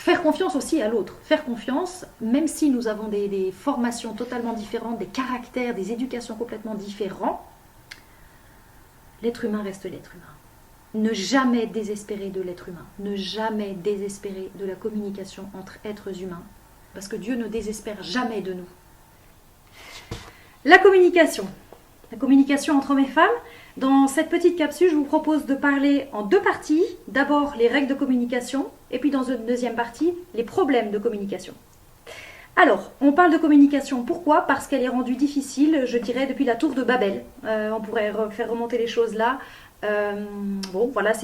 Faire confiance aussi à l'autre. Faire confiance, même si nous avons des formations totalement différentes, des caractères, des éducations complètement différents, l'être humain reste l'être humain. Ne jamais désespérer de l'être humain. Ne jamais désespérer de la communication entre êtres humains. Parce que Dieu ne désespère jamais de nous. La communication. La communication entre hommes et femmes. Dans cette petite capsule, je vous propose de parler en deux parties. D'abord, les règles de communication, et puis dans une deuxième partie, les problèmes de communication. Alors, on parle de communication. Pourquoi? Parce qu'elle est rendue difficile, je dirais, depuis la tour de Babel. On pourrait faire remonter les choses là. Bon, voilà,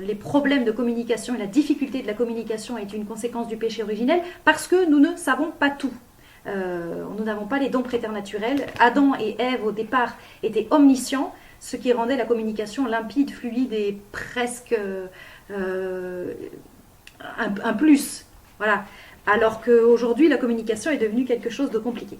les problèmes de communication et la difficulté de la communication est une conséquence du péché originel parce que nous ne savons pas tout. Nous n'avons pas les dons préternaturels. Adam et Ève, au départ, étaient omniscients, ce qui rendait la communication limpide, fluide et presque un plus. Voilà. Alors qu'aujourd'hui, la communication est devenue quelque chose de compliqué.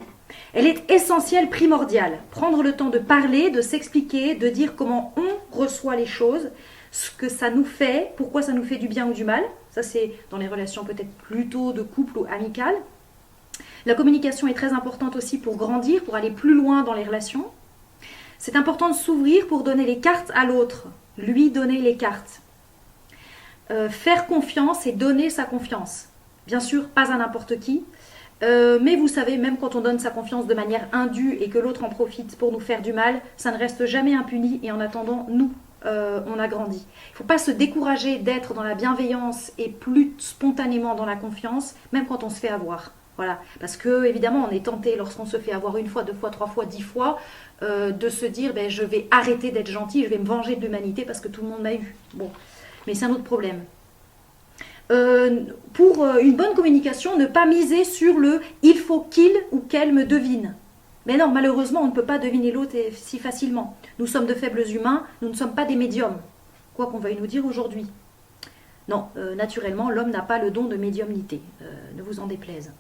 Elle est essentielle, primordiale. Prendre le temps de parler, de s'expliquer, de dire comment on reçoit les choses, ce que ça nous fait, pourquoi ça nous fait du bien ou du mal. Ça, c'est dans les relations peut-être plutôt de couple ou amicales. La communication est très importante aussi pour grandir, pour aller plus loin dans les relations. C'est important de s'ouvrir pour donner les cartes à l'autre, lui donner les cartes. Faire confiance et donner sa confiance. Bien sûr, pas à n'importe qui, mais vous savez, même quand on donne sa confiance de manière indue et que l'autre en profite pour nous faire du mal, ça ne reste jamais impuni et en attendant, nous, on a grandi. Il ne faut pas se décourager d'être dans la bienveillance et plus spontanément dans la confiance, même quand on se fait avoir. Voilà. Parce que, évidemment, on est tenté, lorsqu'on se fait avoir une fois, deux fois, trois fois, 10 fois, de se dire je vais arrêter d'être gentil, je vais me venger de l'humanité parce que tout le monde m'a eu. Bon, mais c'est un autre problème. Pour une bonne communication, ne pas miser sur le « il faut qu'il ou qu'elle me devine ». Mais non, malheureusement, on ne peut pas deviner l'autre si facilement. Nous sommes de faibles humains, nous ne sommes pas des médiums, quoi qu'on veuille nous dire aujourd'hui. Non, naturellement, l'homme n'a pas le don de médiumnité, ne vous en déplaise.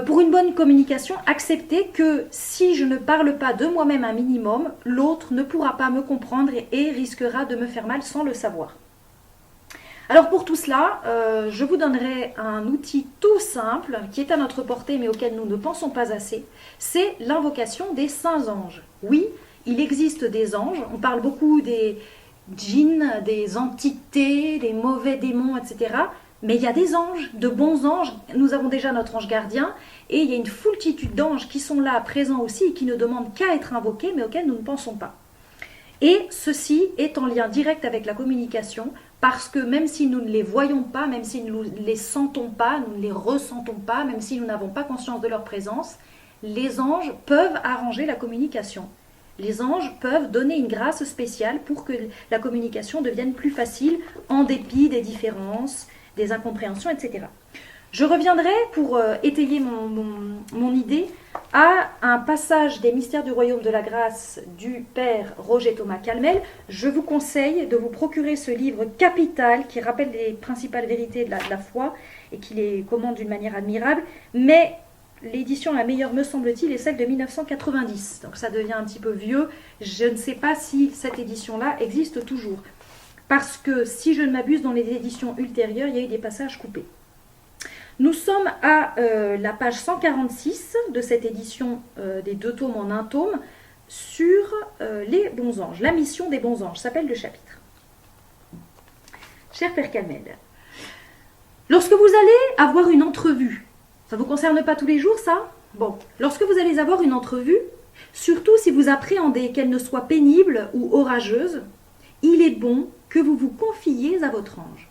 Pour une bonne communication, acceptez que si je ne parle pas de moi-même un minimum, l'autre ne pourra pas me comprendre et risquera de me faire mal sans le savoir. Alors pour tout cela, je vous donnerai un outil tout simple qui est à notre portée mais auquel nous ne pensons pas assez. C'est l'invocation des saints anges. Oui, il existe des anges, on parle beaucoup des djinns, des entités, des mauvais démons, etc. Mais il y a des anges, de bons anges. Nous avons déjà notre ange gardien et il y a une foultitude d'anges qui sont là, présents aussi et qui ne demandent qu'à être invoqués mais auxquels nous ne pensons pas. Et ceci est en lien direct avec la communication parce que même si nous ne les voyons pas, même si nous ne les sentons pas, nous ne les ressentons pas, même si nous n'avons pas conscience de leur présence, les anges peuvent arranger la communication. Les anges peuvent donner une grâce spéciale pour que la communication devienne plus facile en dépit des différences, des incompréhensions, etc. Je reviendrai pour étayer mon idée à un passage des mystères du royaume de la grâce du père Roger Thomas Calmel. Je vous conseille de vous procurer ce livre capital qui rappelle les principales vérités de la foi et qui les commande d'une manière admirable, mais l'édition la meilleure, me semble-t-il, est celle de 1990. Donc ça devient un petit peu vieux. Je ne sais pas si cette édition-là existe toujours. Parce que, si je ne m'abuse, dans les éditions ultérieures, il y a eu des passages coupés. Nous sommes à la page 146 de cette édition des 2 tomes en un tome sur les bons anges. La mission des bons anges s'appelle le chapitre. Cher Père Calmel, lorsque vous allez avoir une entrevue, ça ne vous concerne pas tous les jours, ça? Bon, lorsque vous allez avoir une entrevue, surtout si vous appréhendez qu'elle ne soit pénible ou orageuse, il est bon que vous vous confiez à votre ange.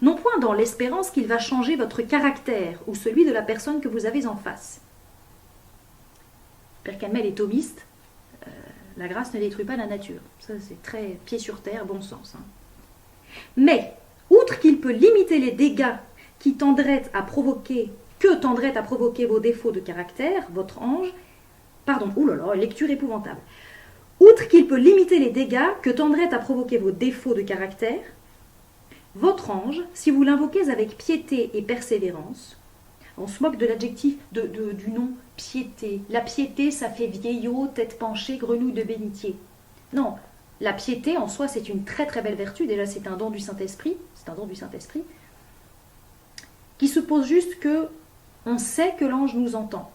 Non point dans l'espérance qu'il va changer votre caractère ou celui de la personne que vous avez en face. Père Calmel est thomiste, la grâce ne détruit pas la nature. Ça, c'est très pied sur terre, bon sens. Hein. Mais, outre qu'il peut limiter les dégâts que tendraient à provoquer vos défauts de caractère, votre ange, lecture épouvantable. Outre qu'il peut limiter les dégâts que tendraient à provoquer vos défauts de caractère, votre ange, si vous l'invoquez avec piété et persévérance, on se moque de l'adjectif du nom piété. La piété, ça fait vieillot, tête penchée, grenouille de bénitier. Non, la piété en soi, c'est une très très belle vertu. Déjà, c'est un don du Saint-Esprit. suppose juste que on sait que l'ange nous entend.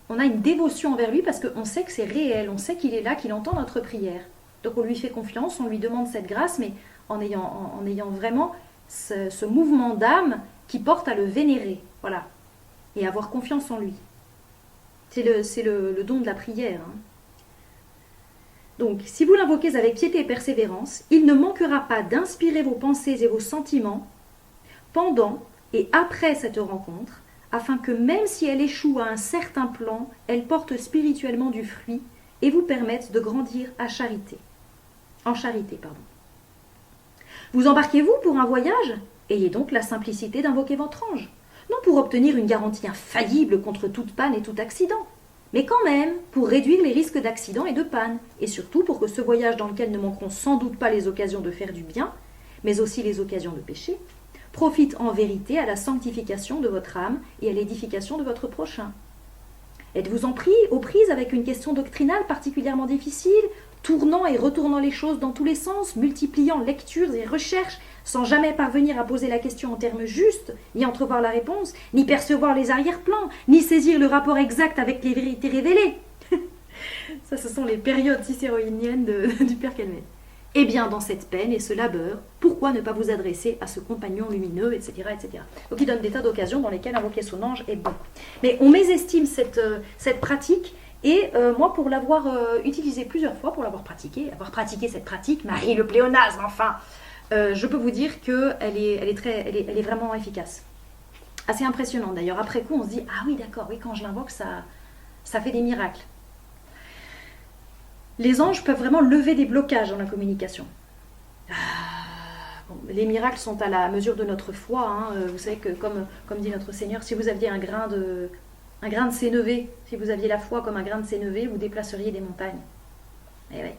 On a une dévotion envers lui parce qu'on sait que c'est réel, on sait qu'il est là, qu'il entend notre prière. Donc on lui fait confiance, on lui demande cette grâce, mais en ayant vraiment ce mouvement d'âme qui porte à le vénérer, voilà, et avoir confiance en lui. C'est le don de la prière. Hein. Donc, si vous l'invoquez avec piété et persévérance, il ne manquera pas d'inspirer vos pensées et vos sentiments pendant et après cette rencontre, afin que même si elle échoue à un certain plan, elle porte spirituellement du fruit et vous permette de grandir en charité. Vous embarquez-vous pour un voyage? Ayez donc la simplicité d'invoquer votre ange. Non pour obtenir une garantie infaillible contre toute panne et tout accident, mais quand même pour réduire les risques d'accident et de panne, et surtout pour que ce voyage dans lequel ne manqueront sans doute pas les occasions de faire du bien, mais aussi les occasions de pécher, profite en vérité à la sanctification de votre âme et à l'édification de votre prochain. Êtes-vous aux prises avec une question doctrinale particulièrement difficile, tournant et retournant les choses dans tous les sens, multipliant lectures et recherches, sans jamais parvenir à poser la question en termes justes, ni entrevoir la réponse, ni percevoir les arrière-plans, ni saisir le rapport exact avec les vérités révélées? Ça, ce sont les périodes cicéroïniennes du Père Calmet. Eh bien, dans cette peine et ce labeur, pourquoi ne pas vous adresser à ce compagnon lumineux, etc., etc. Donc, il donne des tas d'occasions dans lesquelles invoquer son ange est bon. Mais on mésestime cette pratique, et moi, pour l'avoir utilisée plusieurs fois, avoir pratiqué cette pratique, Marie le pléonasme, enfin, je peux vous dire qu'elle est vraiment efficace. Assez impressionnante d'ailleurs. Après coup, on se dit, ah oui, d'accord, oui, quand je l'invoque, ça fait des miracles. Les anges peuvent vraiment lever des blocages dans la communication. Les miracles sont à la mesure de notre foi. Hein. Vous savez que, comme dit notre Seigneur, si vous aviez un grain de sénévé, si vous aviez la foi comme un grain de sénévé, vous déplaceriez des montagnes. Eh oui,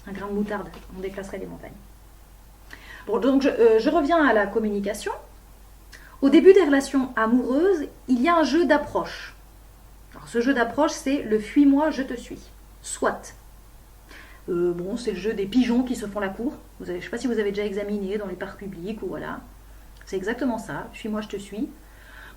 un grain de moutarde, on déplacerait des montagnes. Bon, donc je reviens à la communication. Au début des relations amoureuses, il y a un jeu d'approche. Alors, ce jeu d'approche, c'est le fuis-moi, je te suis. Soit. C'est le jeu des pigeons qui se font la cour. Je ne sais pas si vous avez déjà examiné dans les parcs publics ou voilà. C'est exactement ça. Fuis-moi, je te suis.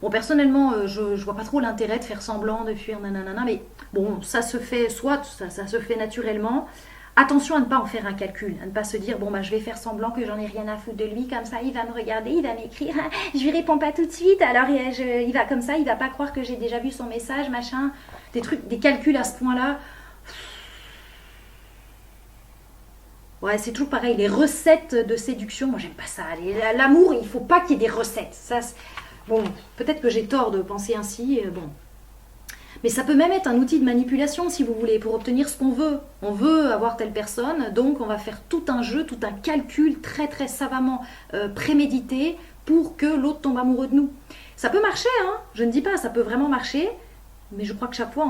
Bon, personnellement, je vois pas trop l'intérêt de faire semblant de fuir, nanana, mais bon, ça se fait, soit ça se fait naturellement. Attention à ne pas en faire un calcul, à ne pas se dire, je vais faire semblant que j'en ai rien à foutre de lui, comme ça il va me regarder, il va m'écrire, je lui réponds pas tout de suite, alors il va comme ça, il va pas croire que j'ai déjà vu son message, machin, des calculs à ce point-là. Ouais, c'est toujours pareil, les recettes de séduction, moi j'aime pas ça. L'amour, il faut pas qu'il y ait des recettes. Ça, bon, peut-être que j'ai tort de penser ainsi, bon. Mais ça peut même être un outil de manipulation, si vous voulez, pour obtenir ce qu'on veut. On veut avoir telle personne, donc on va faire tout un jeu, tout un calcul très très savamment prémédité pour que l'autre tombe amoureux de nous. Ça peut marcher, hein, je ne dis pas, ça peut vraiment marcher, mais je crois que chaque fois,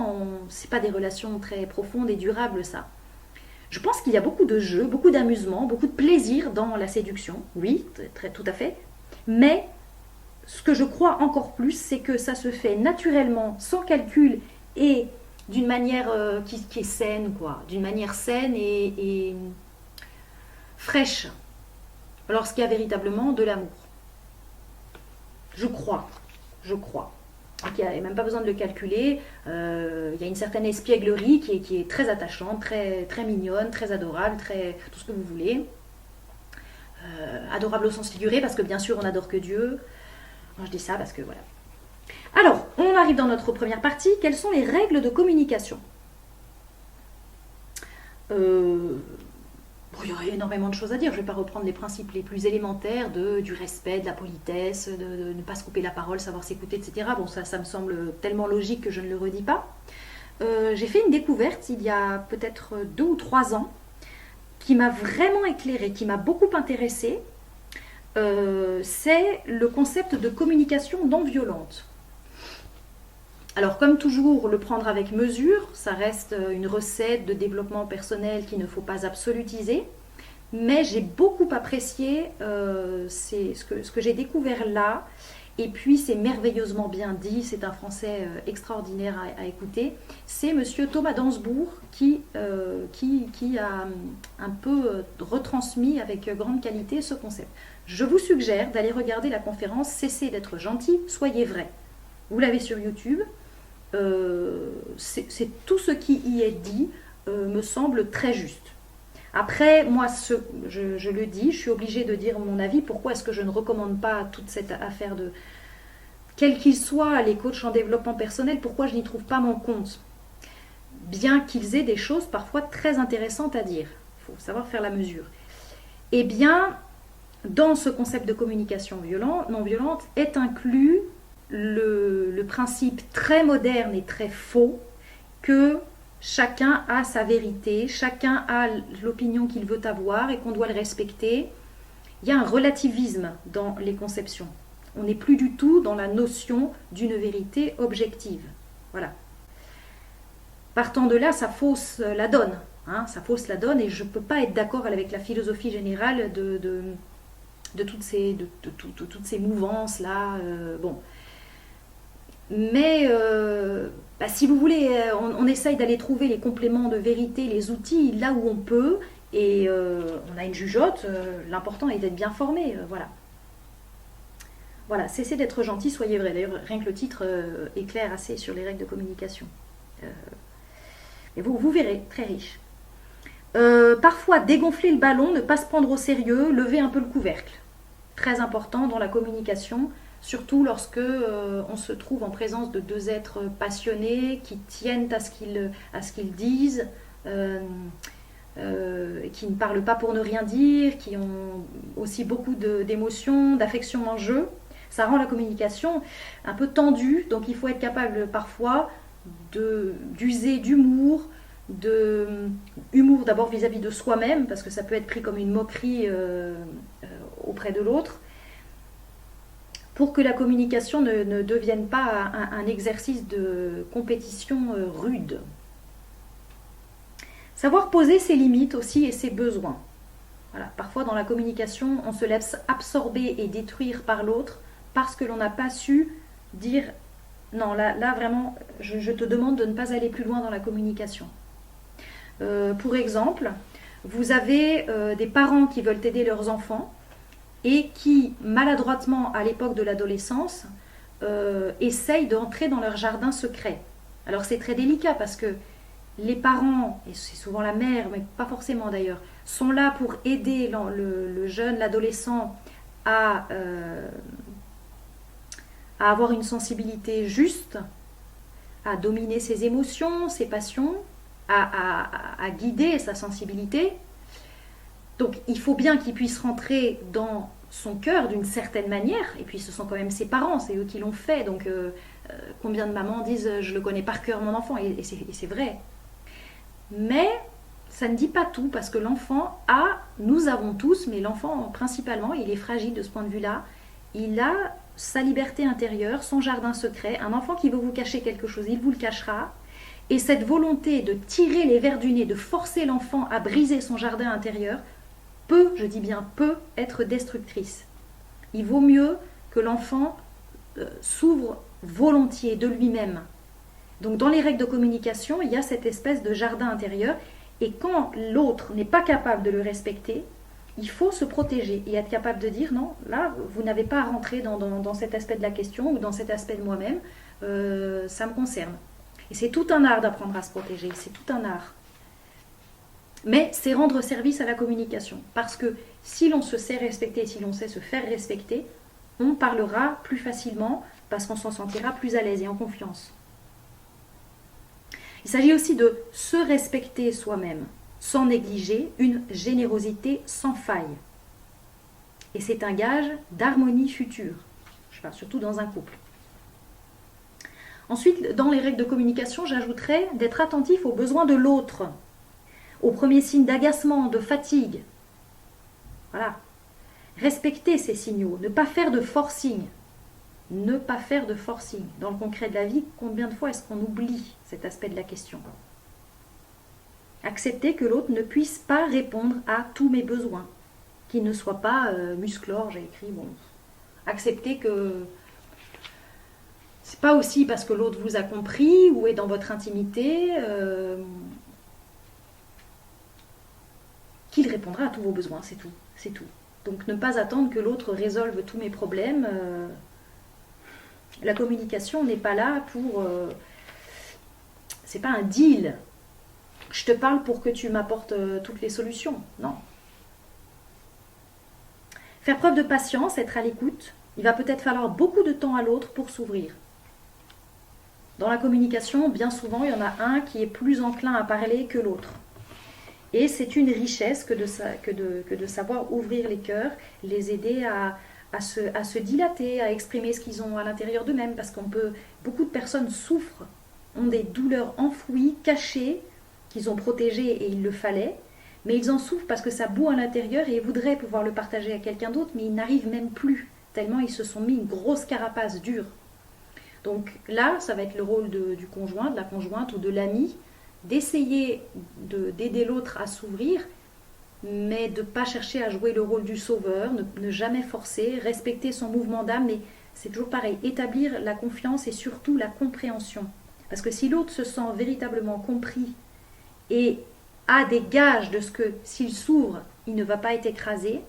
c'est pas des relations très profondes et durables, ça. Je pense qu'il y a beaucoup de jeux, beaucoup d'amusement, beaucoup de plaisir dans la séduction, oui, tout à fait, mais ce que je crois encore plus, c'est que ça se fait naturellement, sans calcul et d'une manière qui est saine, quoi, d'une manière saine et fraîche, lorsqu'il y a véritablement de l'amour. Je crois. Donc, il n'y a même pas besoin de le calculer. Il y a une certaine espièglerie qui est très attachante, très, très mignonne, très adorable, tout ce que vous voulez. Adorable au sens figuré, parce que bien sûr, on n'adore que Dieu. Moi, je dis ça parce que voilà. Alors, on arrive dans notre première partie. Quelles sont les règles de communication ? Il y aurait énormément de choses à dire. Je ne vais pas reprendre les principes les plus élémentaires du respect, de la politesse, de ne pas se couper la parole, savoir s'écouter, etc. Bon, ça me semble tellement logique que je ne le redis pas. J'ai fait une découverte il y a peut-être 2 ou 3 ans qui m'a vraiment éclairée, qui m'a beaucoup intéressée. C'est le concept de communication non violente. Alors, comme toujours, le prendre avec mesure, ça reste une recette de développement personnel qu'il ne faut pas absolutiser, mais j'ai beaucoup apprécié ce que j'ai découvert là, et puis c'est merveilleusement bien dit, c'est un français extraordinaire à écouter. C'est monsieur Thomas Dansbourg qui a un peu retransmis avec grande qualité ce concept. Je vous suggère d'aller regarder la conférence Cessez d'être gentil, soyez vrai. Vous l'avez sur YouTube. C'est tout ce qui y est dit me semble très juste. Après, moi, je le dis, je suis obligée de dire mon avis. Pourquoi est-ce que je ne recommande pas toute cette affaire de... Quel qu'il soit, les coachs en développement personnel, pourquoi je n'y trouve pas mon compte? Bien qu'ils aient des choses parfois très intéressantes à dire. Il faut savoir faire la mesure. Eh bien, dans ce concept de communication non violente est inclus le principe très moderne et très faux que chacun a sa vérité, chacun a l'opinion qu'il veut avoir et qu'on doit le respecter. Il y a un relativisme dans les conceptions. On n'est plus du tout dans la notion d'une vérité objective. Voilà. Partant de là, ça fausse la donne. Ça fausse la donne et je ne peux pas être d'accord avec la philosophie générale de toutes ces mouvances-là. Bon. Mais si vous voulez, on essaye d'aller trouver les compléments de vérité, les outils là où on peut, et on a une jugeote, l'important est d'être bien formé, voilà. Voilà, cessez d'être gentil, soyez vrai. D'ailleurs, rien que le titre éclaire assez sur les règles de communication. Mais vous verrez, très riche. Parfois, dégonfler le ballon, ne pas se prendre au sérieux, lever un peu le couvercle. Très important dans la communication. Surtout lorsque on se trouve en présence de deux êtres passionnés qui tiennent à ce qu'ils disent, qui ne parlent pas pour ne rien dire, qui ont aussi beaucoup d'émotions, d'affection en jeu. Ça rend la communication un peu tendue, donc il faut être capable parfois d'user d'humour, humour d'abord vis-à-vis de soi-même, parce que ça peut être pris comme une moquerie auprès de l'autre, pour que la communication ne devienne pas un exercice de compétition rude. Savoir poser ses limites aussi et ses besoins. Voilà. Parfois dans la communication, on se laisse absorber et détruire par l'autre parce que l'on n'a pas su dire « Non, là vraiment, je te demande de ne pas aller plus loin dans la communication. » Pour exemple, vous avez des parents qui veulent aider leurs enfants et qui, maladroitement, à l'époque de l'adolescence, essayent d'entrer dans leur jardin secret. Alors c'est très délicat parce que les parents, et c'est souvent la mère, mais pas forcément d'ailleurs, sont là pour aider le jeune, l'adolescent à avoir une sensibilité juste, à dominer ses émotions, ses passions, à guider sa sensibilité. Donc il faut bien qu'il puisse rentrer dans son cœur d'une certaine manière, et puis ce sont quand même ses parents, c'est eux qui l'ont fait, donc combien de mamans disent « je le connais par cœur mon enfant » et c'est vrai. Mais ça ne dit pas tout, parce que l'enfant nous avons tous, mais l'enfant principalement, il est fragile de ce point de vue-là, il a sa liberté intérieure, son jardin secret. Un enfant qui veut vous cacher quelque chose, il vous le cachera. Et cette volonté de tirer les vers du nez, de forcer l'enfant à briser son jardin intérieur, peut, je dis bien peut, être destructrice. Il vaut mieux que l'enfant s'ouvre volontiers de lui-même. Donc dans les règles de communication, il y a cette espèce de jardin intérieur. Et quand l'autre n'est pas capable de le respecter, il faut se protéger et être capable de dire non, là, vous n'avez pas à rentrer dans cet aspect de la question ou dans cet aspect de moi-même, ça me concerne. Et c'est tout un art d'apprendre à se protéger, c'est tout un art. Mais c'est rendre service à la communication, parce que si l'on se sait respecter, si l'on sait se faire respecter, on parlera plus facilement, parce qu'on s'en sentira plus à l'aise et en confiance. Il s'agit aussi de se respecter soi-même, sans négliger une générosité sans faille. Et c'est un gage d'harmonie future, je parle surtout dans un couple. Ensuite, dans les règles de communication, j'ajouterais d'être attentif aux besoins de l'autre, aux premiers signes d'agacement, de fatigue. Voilà. Respecter ces signaux, ne pas faire de forcing. Ne pas faire de forcing. Dans le concret de la vie, combien de fois est-ce qu'on oublie cet aspect de la question ? Accepter que l'autre ne puisse pas répondre à tous mes besoins, qu'il ne soit pas musclore, j'ai écrit, bon. Accepter que C'est pas aussi parce que l'autre vous a compris ou est dans votre intimité qu'il répondra à tous vos besoins, c'est tout, c'est tout. Donc ne pas attendre que l'autre résolve tous mes problèmes. La communication n'est pas là pour... c'est pas un deal. Je te parle pour que tu m'apportes toutes les solutions. Non. Faire preuve de patience, être à l'écoute. Il va peut-être falloir beaucoup de temps à l'autre pour s'ouvrir. Dans la communication, bien souvent, il y en a un qui est plus enclin à parler que l'autre. Et c'est une richesse que de savoir ouvrir les cœurs, les aider à se dilater, à exprimer ce qu'ils ont à l'intérieur d'eux-mêmes. Parce beaucoup de personnes souffrent, ont des douleurs enfouies, cachées, qu'ils ont protégées et il le fallait. Mais ils en souffrent parce que ça bout à l'intérieur et ils voudraient pouvoir le partager à quelqu'un d'autre, mais ils n'arrivent même plus, tellement ils se sont mis une grosse carapace dure. Donc là, ça va être le rôle du conjoint, de la conjointe ou de l'ami, d'essayer d'aider l'autre à s'ouvrir, mais de ne pas chercher à jouer le rôle du sauveur, ne jamais forcer, respecter son mouvement d'âme, mais c'est toujours pareil, établir la confiance et surtout la compréhension. Parce que si l'autre se sent véritablement compris et a des gages de ce que s'il s'ouvre, il ne va pas être écrasé,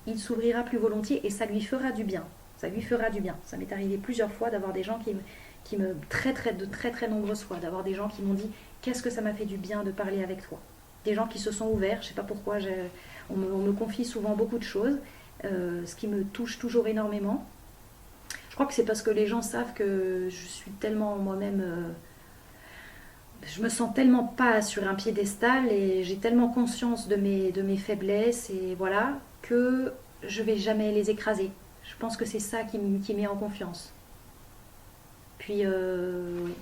il s'ouvrira plus volontiers et ça lui fera du bien. Ça lui fera du bien. Ça m'est arrivé plusieurs fois d'avoir des gens de très nombreuses fois, d'avoir des gens qui m'ont dit qu'est-ce que ça m'a fait du bien de parler avec toi. Des gens qui se sont ouverts, je ne sais pas pourquoi, on me confie souvent beaucoup de choses, ce qui me touche toujours énormément. Je crois que c'est parce que les gens savent que je suis tellement moi-même, je me sens tellement pas sur un piédestal et j'ai tellement conscience de mes faiblesses et voilà, que je vais jamais les écraser. Je pense que c'est ça qui met en confiance. Puis,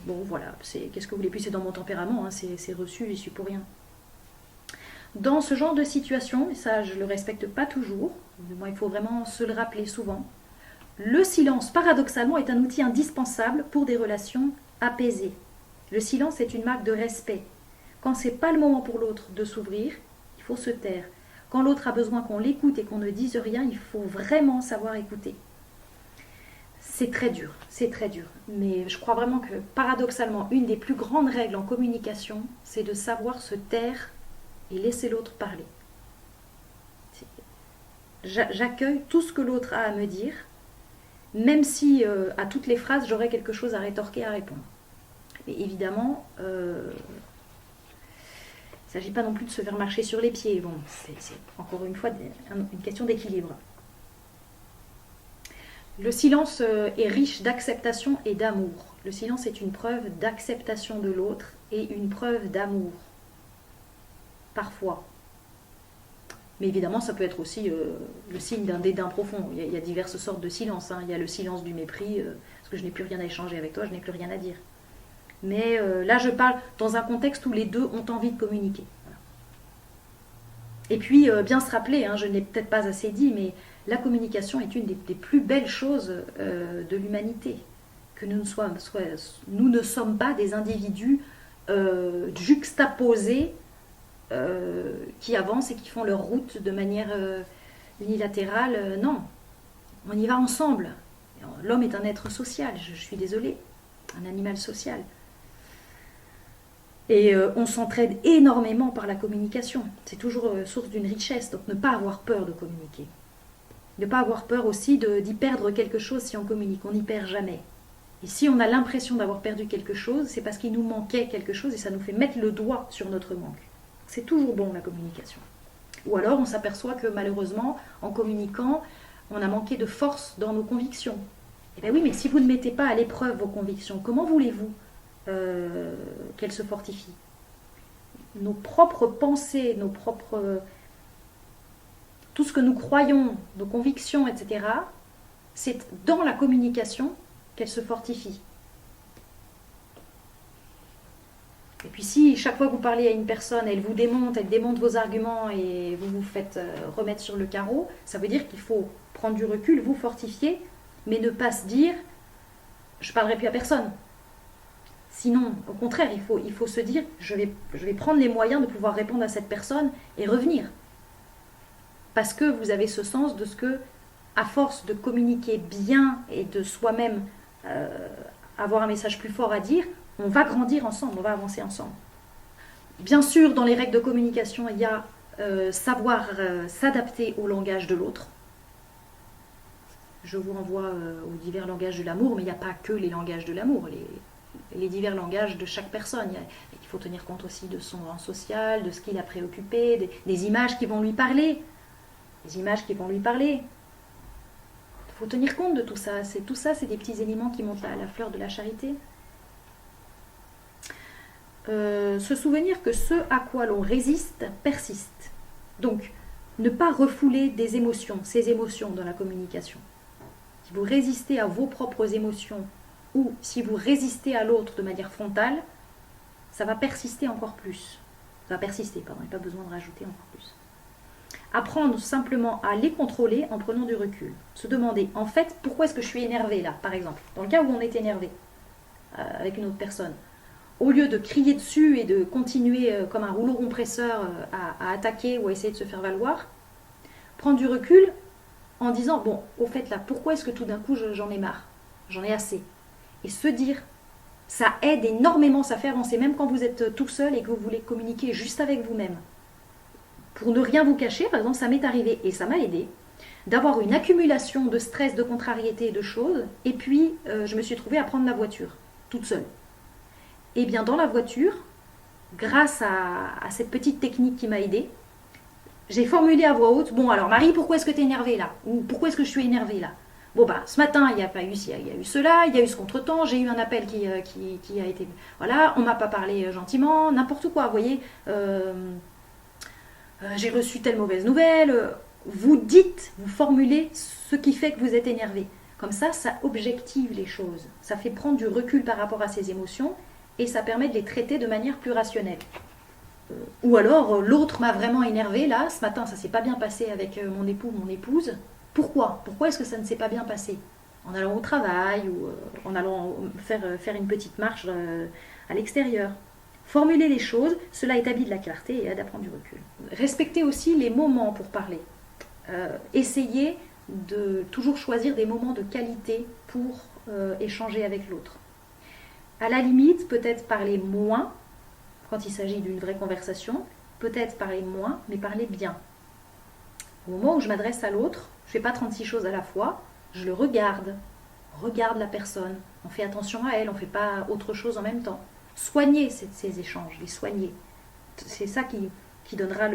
bon, voilà, qu'est-ce que vous voulez. Puis c'est dans mon tempérament, hein, c'est reçu, j'y suis pour rien. Dans ce genre de situation, et ça je ne le respecte pas toujours, moi, il faut vraiment se le rappeler souvent, le silence, paradoxalement, est un outil indispensable pour des relations apaisées. Le silence est une marque de respect. Quand ce n'est pas le moment pour l'autre de s'ouvrir, il faut se taire. Quand l'autre a besoin qu'on l'écoute et qu'on ne dise rien, il faut vraiment savoir écouter. C'est très dur. Mais je crois vraiment que, paradoxalement, une des plus grandes règles en communication, c'est de savoir se taire et laisser l'autre parler. J'accueille tout ce que l'autre a à me dire, même si à toutes les phrases, j'aurais quelque chose à rétorquer, à répondre. Mais évidemment, il ne s'agit pas non plus de se faire marcher sur les pieds. Bon, c'est encore une fois une question d'équilibre. Le silence est riche d'acceptation et d'amour. Le silence est une preuve d'acceptation de l'autre et une preuve d'amour. Parfois. Mais évidemment, ça peut être aussi le signe d'un dédain profond. Il y a diverses sortes de silence. Hein. Il y a le silence du mépris, parce que je n'ai plus rien à échanger avec toi, je n'ai plus rien à dire. Mais là, je parle dans un contexte où les deux ont envie de communiquer. Voilà. Et puis, bien se rappeler, hein, je ne l'ai peut-être pas assez dit, mais la communication est une des plus belles choses de l'humanité. Que nous ne sommes pas des individus juxtaposés qui avancent et qui font leur route de manière unilatérale. Non, on y va ensemble. L'homme est un être social, je suis désolée, un animal social. Et on s'entraide énormément par la communication. C'est toujours source d'une richesse, donc ne pas avoir peur de communiquer. Ne pas avoir peur aussi d'y perdre quelque chose si on communique, on n'y perd jamais. Et si on a l'impression d'avoir perdu quelque chose, c'est parce qu'il nous manquait quelque chose et ça nous fait mettre le doigt sur notre manque. C'est toujours bon la communication. Ou alors on s'aperçoit que malheureusement, en communiquant, on a manqué de force dans nos convictions. Eh bien oui, mais si vous ne mettez pas à l'épreuve vos convictions, comment voulez-vous qu'elles se fortifient? Nos propres pensées, tout ce que nous croyons, nos convictions, etc., c'est dans la communication qu'elles se fortifient. Et puis si chaque fois que vous parlez à une personne, elle démonte vos arguments et vous vous faites remettre sur le carreau, ça veut dire qu'il faut prendre du recul, vous fortifier, mais ne pas se dire « je ne parlerai plus à personne ». Sinon, au contraire, il faut se dire je vais prendre les moyens de pouvoir répondre à cette personne et revenir. Parce que vous avez ce sens de ce que, à force de communiquer bien et de soi-même avoir un message plus fort à dire, on va grandir ensemble, on va avancer ensemble. Bien sûr, dans les règles de communication, il y a savoir s'adapter au langage de l'autre. Je vous renvoie aux divers langages de l'amour, mais il n'y a pas que les langages de l'amour, les divers langages de chaque personne. Il faut tenir compte aussi de son rang social, de ce qu'il a préoccupé, des images qui vont lui parler. Les images qui vont lui parler. Il faut tenir compte de tout ça. Tout ça, c'est des petits éléments qui montent à la fleur de la charité. Se souvenir que ce à quoi l'on résiste persiste. Donc, ne pas refouler des émotions, ces émotions dans la communication. Si vous résistez à vos propres émotions ou si vous résistez à l'autre de manière frontale, ça va persister encore plus. Ça va persister, pardon, il n'y a pas besoin de rajouter encore plus. Apprendre simplement à les contrôler en prenant du recul. Se demander, en fait, pourquoi est-ce que je suis énervé là, par exemple. Dans le cas où on est énervé avec une autre personne. Au lieu de crier dessus et de continuer comme un rouleau compresseur à attaquer ou à essayer de se faire valoir, prendre du recul en disant, bon, au fait là, pourquoi est-ce que tout d'un coup j'en ai marre, j'en ai assez. Et se dire, ça aide énormément, ça fait avancer, même quand vous êtes tout seul et que vous voulez communiquer juste avec vous-même. Pour ne rien vous cacher, par exemple, ça m'est arrivé, et ça m'a aidé, d'avoir une accumulation de stress, de contrariété, de choses, et puis je me suis trouvée à prendre la voiture, toute seule. Et bien dans la voiture, grâce à cette petite technique qui m'a aidée, j'ai formulé à voix haute, bon alors Marie, pourquoi est-ce que tu es énervée là? Ou pourquoi est-ce que je suis énervée là? Bon bah ce matin, il y a eu cela, il y a eu ce contretemps, j'ai eu un appel qui a été... Voilà, on m'a pas parlé gentiment, n'importe quoi, vous voyez. J'ai reçu telle mauvaise nouvelle. Vous dites, vous formulez ce qui fait que vous êtes énervé. Comme ça objective les choses. Ça fait prendre du recul par rapport à ces émotions et ça permet de les traiter de manière plus rationnelle. Ou alors, l'autre m'a vraiment énervé, là, ce matin, ça s'est pas bien passé avec mon époux ou mon épouse. Pourquoi est-ce que ça ne s'est pas bien passé? En allant au travail ou en allant faire une petite marche à l'extérieur. Formuler les choses, cela établit de la clarté et aide à prendre du recul. Respectez aussi les moments pour parler. Essayez de toujours choisir des moments de qualité pour échanger avec l'autre. À la limite, peut-être parler moins, quand il s'agit d'une vraie conversation, peut-être parler moins, mais parler bien. Au moment où je m'adresse à l'autre, je ne fais pas 36 choses à la fois, je le regarde la personne, on fait attention à elle, on ne fait pas autre chose en même temps. Soignez ces échanges, les soigner. C'est ça qui donnera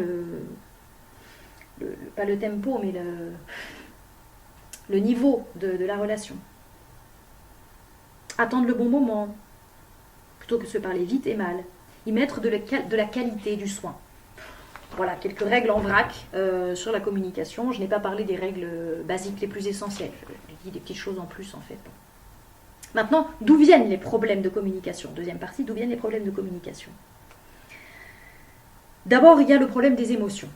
pas le tempo, mais le niveau de la relation. Attendre le bon moment, plutôt que de se parler vite et mal. Y mettre de la qualité, du soin. Voilà, quelques règles en vrac sur la communication. Je n'ai pas parlé des règles basiques les plus essentielles. J'ai dit des petites choses en plus en fait. Maintenant, d'où viennent les problèmes de communication? Deuxième partie, d'où viennent les problèmes de communication? D'abord, il y a le problème des émotions.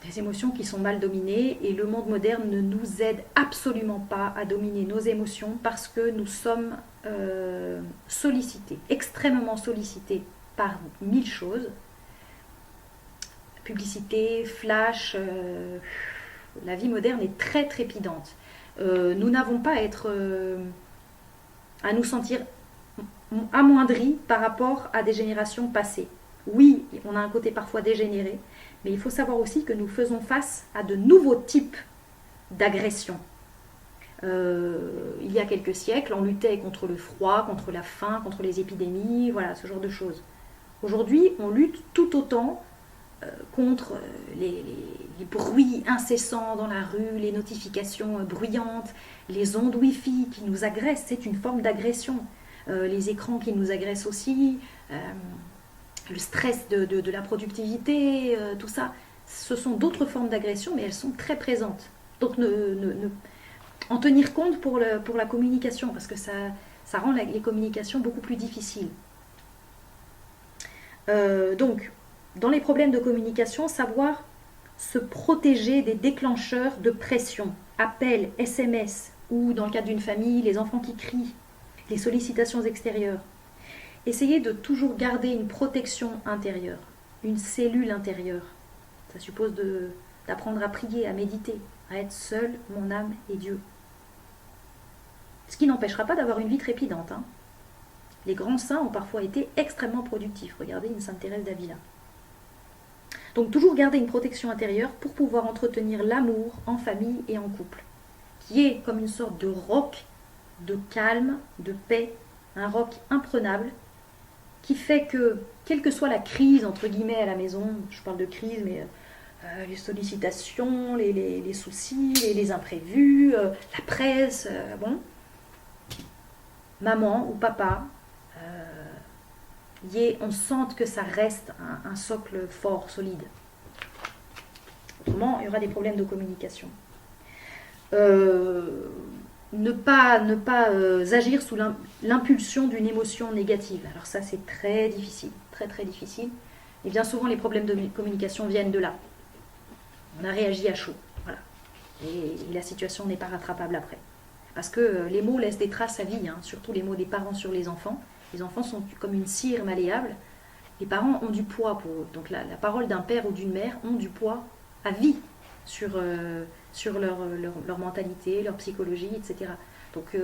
Des émotions qui sont mal dominées et le monde moderne ne nous aide absolument pas à dominer nos émotions parce que nous sommes sollicités, extrêmement sollicités par 1000 choses. Publicité, flash, la vie moderne est très trépidante. Nous n'avons pas à nous sentir amoindris par rapport à des générations passées. Oui, on a un côté parfois dégénéré, mais il faut savoir aussi que nous faisons face à de nouveaux types d'agressions. Il y a quelques siècles, on luttait contre le froid, contre la faim, contre les épidémies, voilà, ce genre de choses. Aujourd'hui, on lutte tout autant contre les bruits incessants dans la rue, les notifications bruyantes, les ondes Wi-Fi qui nous agressent, c'est une forme d'agression. Les écrans qui nous agressent aussi, le stress de la productivité, tout ça, ce sont d'autres formes d'agression, mais elles sont très présentes. Donc en tenir compte pour la communication, parce que ça rend les communications beaucoup plus difficiles. Donc, dans les problèmes de communication, savoir se protéger des déclencheurs de pression, appels, SMS, ou dans le cadre d'une famille, les enfants qui crient, les sollicitations extérieures. Essayez de toujours garder une protection intérieure, une cellule intérieure. Ça suppose d'apprendre à prier, à méditer, à être seul, mon âme et Dieu. Ce qui n'empêchera pas d'avoir une vie trépidante. Hein. Les grands saints ont parfois été extrêmement productifs. Regardez une Sainte Thérèse d'Avila. Donc toujours garder une protection intérieure pour pouvoir entretenir l'amour en famille et en couple, qui est comme une sorte de roc de calme, de paix, un roc imprenable, qui fait que, quelle que soit la crise, entre guillemets, à la maison, je parle de crise, mais les sollicitations, les soucis, les imprévus, la presse, bon, maman ou papa, on sente que ça reste un socle fort, solide. Autrement, il y aura des problèmes de communication. Ne pas agir sous l'impulsion d'une émotion négative. Alors ça, c'est très difficile, très très difficile. Et bien souvent, les problèmes de communication viennent de là. On a réagi à chaud, voilà. Et la situation n'est pas rattrapable après. Parce que les mots laissent des traces à vie, hein, surtout les mots des parents sur les enfants. Les enfants sont comme une cire malléable. Les parents ont du poids pour eux. Donc la parole d'un père ou d'une mère ont du poids à vie sur leur mentalité, leur psychologie, etc. Donc,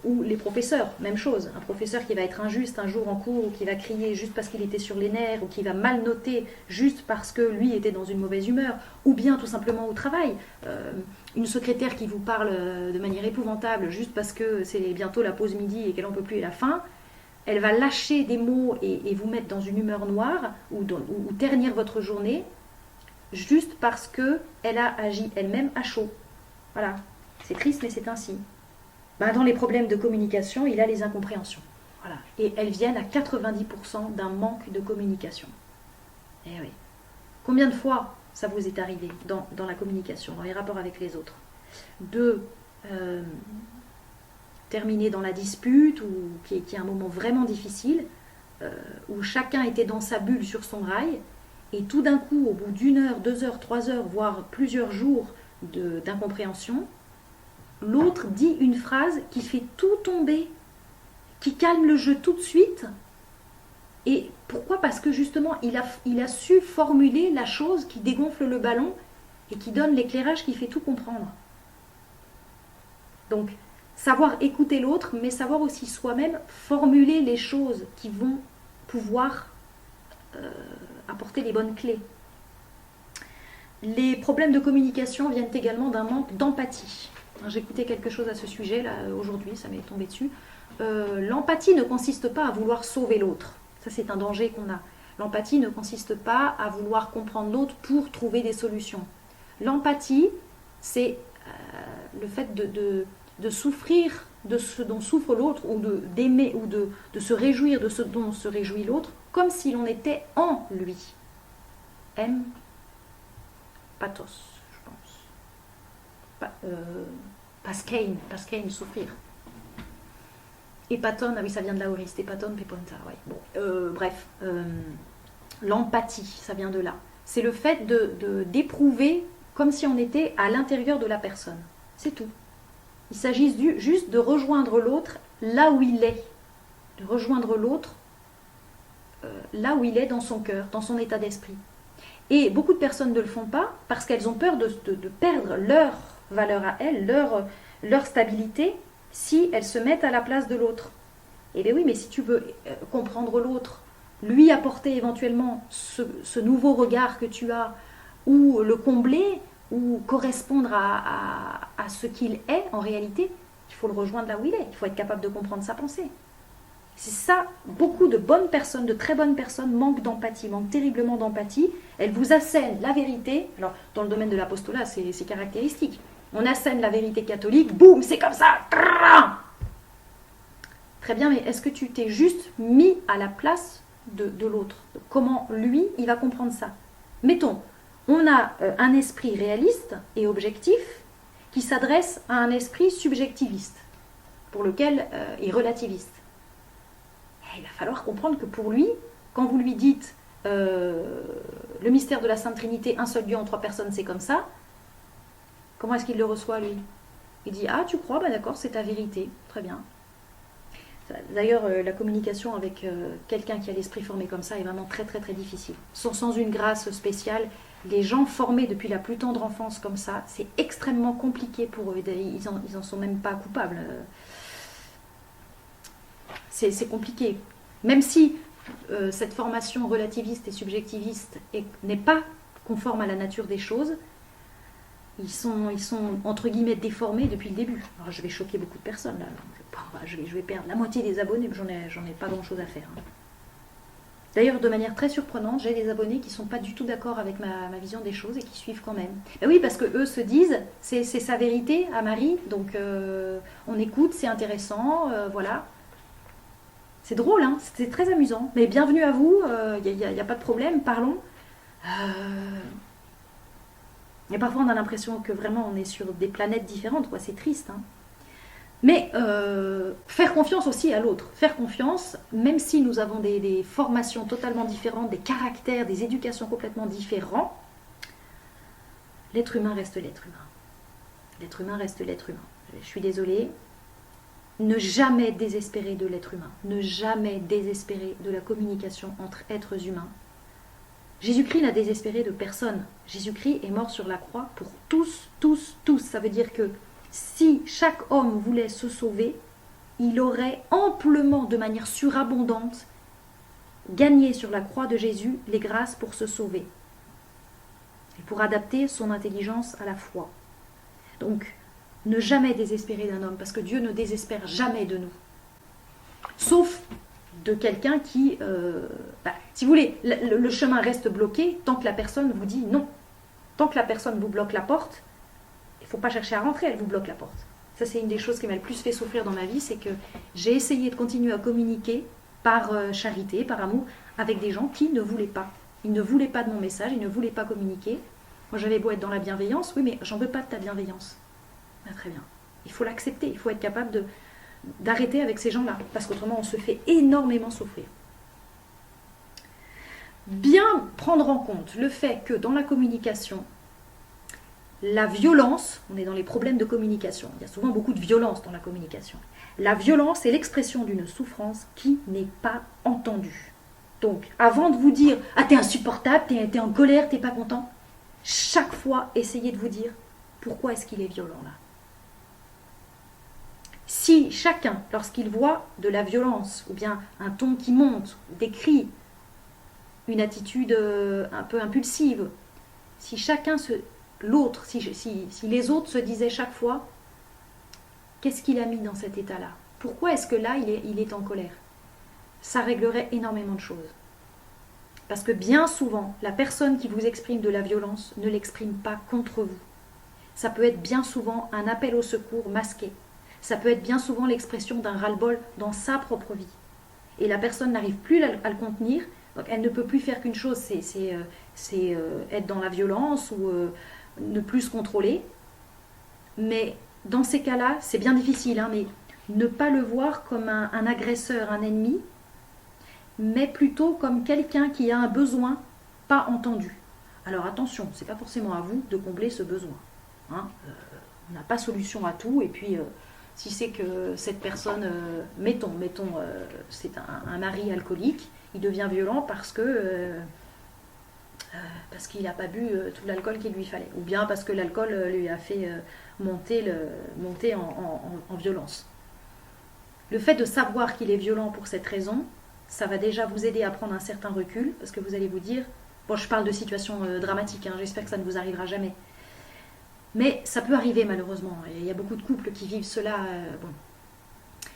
ou les professeurs, même chose. Un professeur qui va être injuste un jour en cours, ou qui va crier juste parce qu'il était sur les nerfs, ou qui va mal noter juste parce que lui était dans une mauvaise humeur, ou bien tout simplement au travail. Une secrétaire qui vous parle de manière épouvantable juste parce que c'est bientôt la pause midi et qu'elle n'en peut plus et la faim, elle va lâcher des mots et vous mettre dans une humeur noire, ou ternir votre journée, juste parce qu'elle a agi elle-même à chaud. Voilà, c'est triste mais c'est ainsi. Dans les problèmes de communication, il y a les incompréhensions. Voilà. Et elles viennent à 90% d'un manque de communication. Eh oui. Combien de fois ça vous est arrivé dans la communication, dans les rapports avec les autres, de terminer dans la dispute, ou qui est un moment vraiment difficile, où chacun était dans sa bulle sur son rail, et tout d'un coup, au bout d'1 heure, 2 heures, 3 heures, voire plusieurs jours d'incompréhension, l'autre dit une phrase qui fait tout tomber, qui calme le jeu tout de suite. Et pourquoi ? Parce que justement, il a su formuler la chose qui dégonfle le ballon et qui donne l'éclairage qui fait tout comprendre. Donc, savoir écouter l'autre, mais savoir aussi soi-même formuler les choses qui vont pouvoir apporter les bonnes clés. Les problèmes de communication viennent également d'un manque d'empathie. J'écoutais quelque chose à ce sujet là aujourd'hui, ça m'est tombé dessus. L'empathie ne consiste pas à vouloir sauver l'autre. Ça, c'est un danger qu'on a. L'empathie ne consiste pas à vouloir comprendre l'autre pour trouver des solutions. L'empathie, c'est le fait de souffrir de ce dont souffre l'autre, ou d'aimer, ou de se réjouir de ce dont se réjouit l'autre, comme si l'on était en lui. Pathos, je pense. Pascain, souffrir. Épaton, ah oui, ça vient de l'aoriste, épaton, péponta, ouais. Bon, bref, l'empathie, ça vient de là. C'est le fait d'éprouver comme si on était à l'intérieur de la personne. C'est tout. Il s'agit juste de rejoindre l'autre là où il est. De rejoindre l'autre là où il est dans son cœur, dans son état d'esprit. Et beaucoup de personnes ne le font pas parce qu'elles ont peur de perdre leur valeur à elles, leur stabilité, si elles se mettent à la place de l'autre. Eh bien oui, mais si tu veux comprendre l'autre, lui apporter éventuellement ce nouveau regard que tu as, ou le combler, ou correspondre à ce qu'il est en réalité, il faut le rejoindre là où il est, il faut être capable de comprendre sa pensée. C'est ça, beaucoup de bonnes personnes, de très bonnes personnes manquent d'empathie, manquent terriblement d'empathie. Elles vous assènent la vérité. Alors, dans le domaine de l'apostolat, c'est caractéristique. On assène la vérité catholique, boum, c'est comme ça. Très bien, mais est-ce que tu t'es juste mis à la place de l'autre ? Comment lui, il va comprendre ça ? Mettons, on a un esprit réaliste et objectif qui s'adresse à un esprit subjectiviste, pour lequel est relativiste. Il va falloir comprendre que pour lui, quand vous lui dites le mystère de la Sainte Trinité, un seul Dieu en 3 personnes, c'est comme ça, comment est-ce qu'il le reçoit, lui ? Il dit « Ah, tu crois ? D'accord, c'est ta vérité. Très bien. » D'ailleurs, la communication avec quelqu'un qui a l'esprit formé comme ça est vraiment très, très, très difficile. Sans une grâce spéciale, les gens formés depuis la plus tendre enfance comme ça, c'est extrêmement compliqué pour eux. Ils en sont même pas coupables. c'est compliqué. Même si cette formation relativiste et subjectiviste n'est pas conforme à la nature des choses, ils sont entre guillemets déformés depuis le début. Alors je vais choquer beaucoup de personnes là. Je vais perdre la moitié des abonnés, mais j'en ai pas grand chose à faire. Hein. D'ailleurs, de manière très surprenante, j'ai des abonnés qui ne sont pas du tout d'accord avec ma vision des choses et qui suivent quand même. Ben oui, parce qu'eux se disent, c'est sa vérité à Marie, donc on écoute, c'est intéressant, voilà. C'est drôle, hein, c'est très amusant. Mais bienvenue à vous, il n'y a pas de problème, parlons. Et parfois on a l'impression que vraiment on est sur des planètes différentes, quoi. C'est triste, hein. Mais faire confiance aussi à l'autre. Faire confiance, même si nous avons des formations totalement différentes, des caractères, des éducations complètement différents, l'être humain reste l'être humain. L'être humain reste l'être humain. Je suis désolée. Ne jamais désespérer de l'être humain. Ne jamais désespérer de la communication entre êtres humains. Jésus-Christ n'a désespéré de personne. Jésus-Christ est mort sur la croix pour tous, tous, tous. Ça veut dire que si chaque homme voulait se sauver, il aurait amplement, de manière surabondante, gagné sur la croix de Jésus les grâces pour se sauver et pour adapter son intelligence à la foi. Donc, ne jamais désespérer d'un homme, parce que Dieu ne désespère jamais de nous. Sauf de quelqu'un qui, si vous voulez, le chemin reste bloqué tant que la personne vous dit non. Tant que la personne vous bloque la porte, il ne faut pas chercher à rentrer, elle vous bloque la porte. Ça, c'est une des choses qui m'a le plus fait souffrir dans ma vie, c'est que j'ai essayé de continuer à communiquer par charité, par amour, avec des gens qui ne voulaient pas. Ils ne voulaient pas de mon message, ils ne voulaient pas communiquer. Moi, j'avais beau être dans la bienveillance, oui, mais j'en veux pas de ta bienveillance. Ah, très bien. Il faut l'accepter, il faut être capable d'arrêter avec ces gens-là, parce qu'autrement, on se fait énormément souffrir. Bien prendre en compte le fait que dans la communication, la violence, on est dans les problèmes de communication, il y a souvent beaucoup de violence dans la communication. La violence est l'expression d'une souffrance qui n'est pas entendue. Donc, avant de vous dire « Ah, t'es insupportable, t'es en colère, t'es pas content », chaque fois, essayez de vous dire « Pourquoi est-ce qu'il est violent là ?» Si chacun, lorsqu'il voit de la violence, ou bien un ton qui monte, des cris, une attitude un peu impulsive, si chacun l'autre, si les autres se disaient chaque fois, qu'est-ce qu'il a mis dans cet état-là? Pourquoi est-ce que là, il est en colère? Ça réglerait énormément de choses. Parce que bien souvent, la personne qui vous exprime de la violence ne l'exprime pas contre vous. Ça peut être bien souvent un appel au secours masqué. Ça peut être bien souvent l'expression d'un ras-le-bol dans sa propre vie. Et la personne n'arrive plus à le contenir, donc elle ne peut plus faire qu'une chose, c'est être dans la violence ou ne plus se contrôler. Mais dans ces cas-là, c'est bien difficile, hein, mais ne pas le voir comme un agresseur, un ennemi, mais plutôt comme quelqu'un qui a un besoin pas entendu. Alors attention, c'est pas forcément à vous de combler ce besoin. Hein. On n'a pas solution à tout, et puis si c'est que cette personne, mettons, c'est un mari alcoolique, il devient violent parce qu'il n'a pas bu tout l'alcool qu'il lui fallait, ou bien parce que l'alcool lui a fait monter en violence. Le fait de savoir qu'il est violent pour cette raison, ça va déjà vous aider à prendre un certain recul, parce que vous allez vous dire, bon, je parle de situations dramatiques, hein, j'espère que ça ne vous arrivera jamais, mais ça peut arriver malheureusement, et il y a beaucoup de couples qui vivent cela. Bon.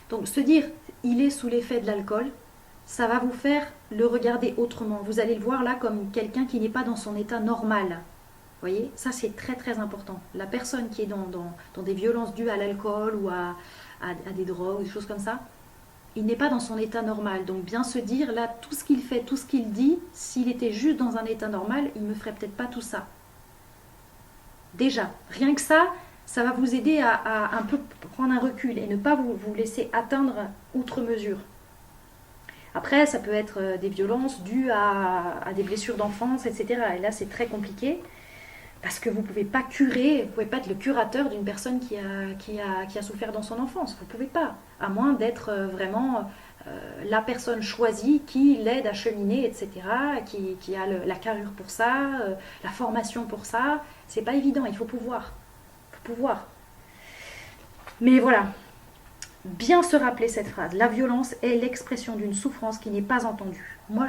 Donc se dire, il est sous l'effet de l'alcool, ça va vous faire le regarder autrement. Vous allez le voir là comme quelqu'un qui n'est pas dans son état normal. Vous voyez, ça c'est très très important. La personne qui est dans des violences dues à l'alcool ou à des drogues, des choses comme ça, il n'est pas dans son état normal. Donc bien se dire, là, tout ce qu'il fait, tout ce qu'il dit, s'il était juste dans un état normal, il ne me ferait peut-être pas tout ça. Déjà, rien que ça va vous aider à un peu prendre un recul et ne pas vous laisser atteindre outre mesure. Après, ça peut être des violences dues à des blessures d'enfance, etc. Et là, c'est très compliqué parce que vous ne pouvez pas curer, vous ne pouvez pas être le curateur d'une personne qui a souffert dans son enfance. Vous ne pouvez pas, à moins d'être vraiment la personne choisie qui l'aide à cheminer, etc., qui a la carrure pour ça, la formation pour ça. C'est pas évident, il faut pouvoir. Mais voilà. bien se rappeler cette phrase. La violence est l'expression d'une souffrance qui n'est pas entendue. Moi,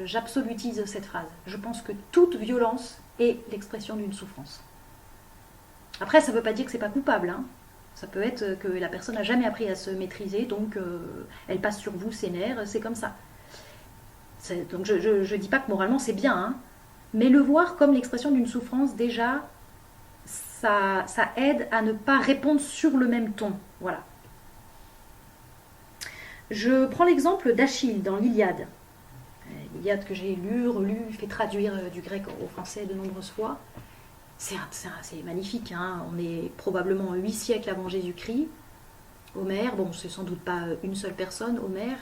j'absolutise cette phrase. Je pense que toute violence est l'expression d'une souffrance. Après, ça ne veut pas dire que c'est pas coupable. Hein. Ça peut être que la personne n'a jamais appris à se maîtriser, donc elle passe sur vous ses nerfs, c'est comme ça. Donc je ne dis pas que moralement c'est bien, hein, mais le voir comme l'expression d'une souffrance, déjà, ça aide à ne pas répondre sur le même ton. Voilà. Je prends l'exemple d'Achille dans l'Iliade. L'Iliade que j'ai lu, relu, fait traduire du grec au français de nombreuses fois. C'est magnifique, hein. On est probablement 8 siècles avant Jésus-Christ. Homère, bon, c'est sans doute pas une seule personne, Homère,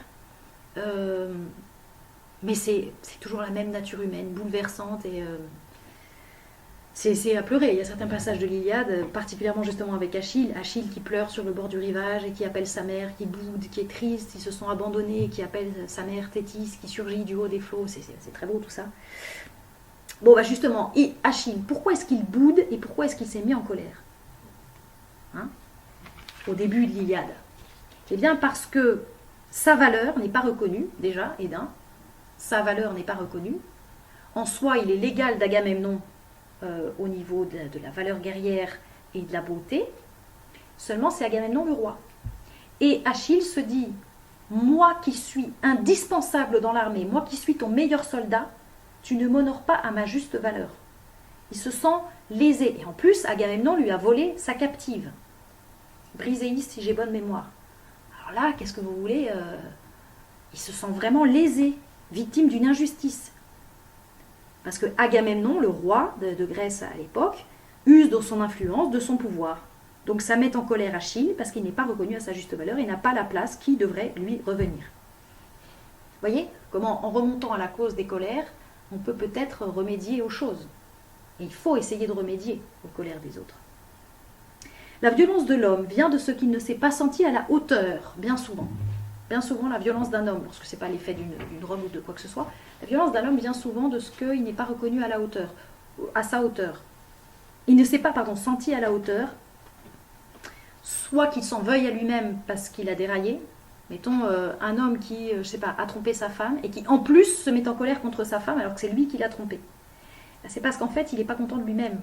mais c'est toujours la même nature humaine, bouleversante, et c'est à pleurer. Il y a certains passages de l'Iliade, particulièrement justement avec Achille qui pleure sur le bord du rivage et qui appelle sa mère, qui boude, qui est triste, ils se sont abandonnés, qui appelle sa mère Thétis, qui surgit du haut des flots. C'est très beau tout ça. Bon, bah justement, Achille, pourquoi est-ce qu'il boude et pourquoi est-ce qu'il s'est mis en colère, hein, au début de l'Iliade? Eh bien parce que sa valeur n'est pas reconnue, déjà, et d'un. Sa valeur n'est pas reconnue. En soi, il est l'égal d'Agamemnon au niveau de la valeur guerrière et de la beauté. Seulement, c'est Agamemnon le roi. Et Achille se dit, moi qui suis indispensable dans l'armée, moi qui suis ton meilleur soldat, tu ne m'honores pas à ma juste valeur. Il se sent lésé. Et en plus, Agamemnon lui a volé sa captive. Briséis, si j'ai bonne mémoire. Alors là, qu'est-ce que vous voulez, il se sent vraiment lésé, victime d'une injustice. Parce que Agamemnon, le roi de Grèce à l'époque, use de son influence, de son pouvoir. Donc ça met en colère Achille parce qu'il n'est pas reconnu à sa juste valeur et n'a pas la place qui devrait lui revenir. Vous voyez comment, en remontant à la cause des colères, on peut peut-être remédier aux choses. Et il faut essayer de remédier aux colères des autres. La violence de l'homme vient de ce qu'il ne s'est pas senti à la hauteur, bien souvent. Bien souvent, la violence d'un homme, lorsque ce n'est pas l'effet d'une drogue ou de quoi que ce soit, la violence d'un homme vient souvent de ce qu'il n'est pas reconnu à la hauteur, à sa hauteur. Il ne s'est pas, senti à la hauteur, soit qu'il s'en veuille à lui-même parce qu'il a déraillé. Mettons un homme qui, a trompé sa femme et qui en plus se met en colère contre sa femme alors que c'est lui qui l'a trompé. C'est parce qu'en fait, il n'est pas content de lui-même.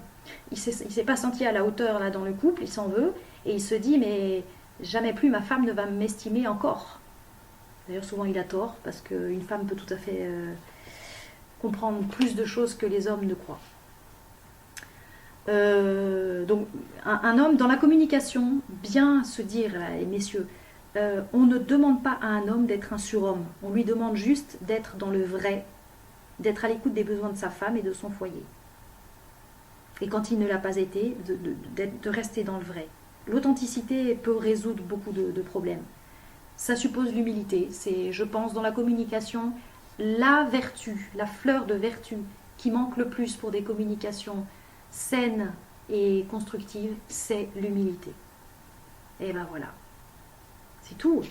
Il ne s'est pas senti à la hauteur là, dans le couple, il s'en veut, et il se dit, mais jamais plus ma femme ne va m'estimer encore. D'ailleurs, souvent il a tort, parce qu'une femme peut tout à fait comprendre plus de choses que les hommes ne croient. Donc, un homme, dans la communication, bien se dire, là, les messieurs, on ne demande pas à un homme d'être un surhomme, on lui demande juste d'être dans le vrai, d'être à l'écoute des besoins de sa femme et de son foyer. Et quand il ne l'a pas été, de rester dans le vrai. L'authenticité peut résoudre beaucoup de problèmes. Ça suppose l'humilité. C'est, je pense, dans la communication, la vertu, la fleur de vertu qui manque le plus pour des communications saines et constructives, c'est l'humilité. Et ben voilà. C'est tout.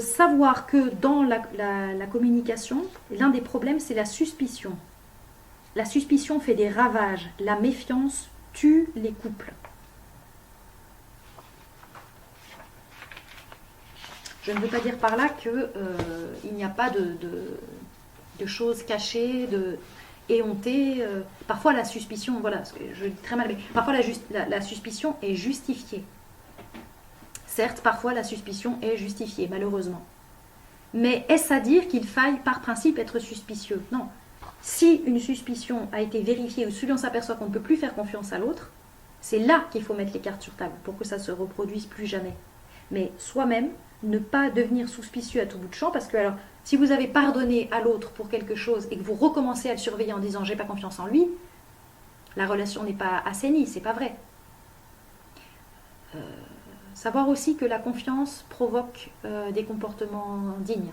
Savoir que dans la communication, l'un des problèmes, c'est la suspicion. La suspicion fait des ravages. La méfiance tue les couples. Je ne veux pas dire par là qu'il n'y a pas de choses cachées, éhontées. Parfois la suspicion, voilà, je dis très mal, mais parfois la suspicion est justifiée. Certes, parfois la suspicion est justifiée, malheureusement. Mais est-ce à dire qu'il faille par principe être suspicieux? Non. Si une suspicion a été vérifiée ou si on s'aperçoit qu'on ne peut plus faire confiance à l'autre, c'est là qu'il faut mettre les cartes sur table pour que ça ne se reproduise plus jamais. Mais soi-même, ne pas devenir suspicieux à tout bout de champ, parce que alors, si vous avez pardonné à l'autre pour quelque chose et que vous recommencez à le surveiller en disant j'ai pas confiance en lui, la relation n'est pas assainie, c'est pas vrai. Savoir aussi que la confiance provoque des comportements dignes.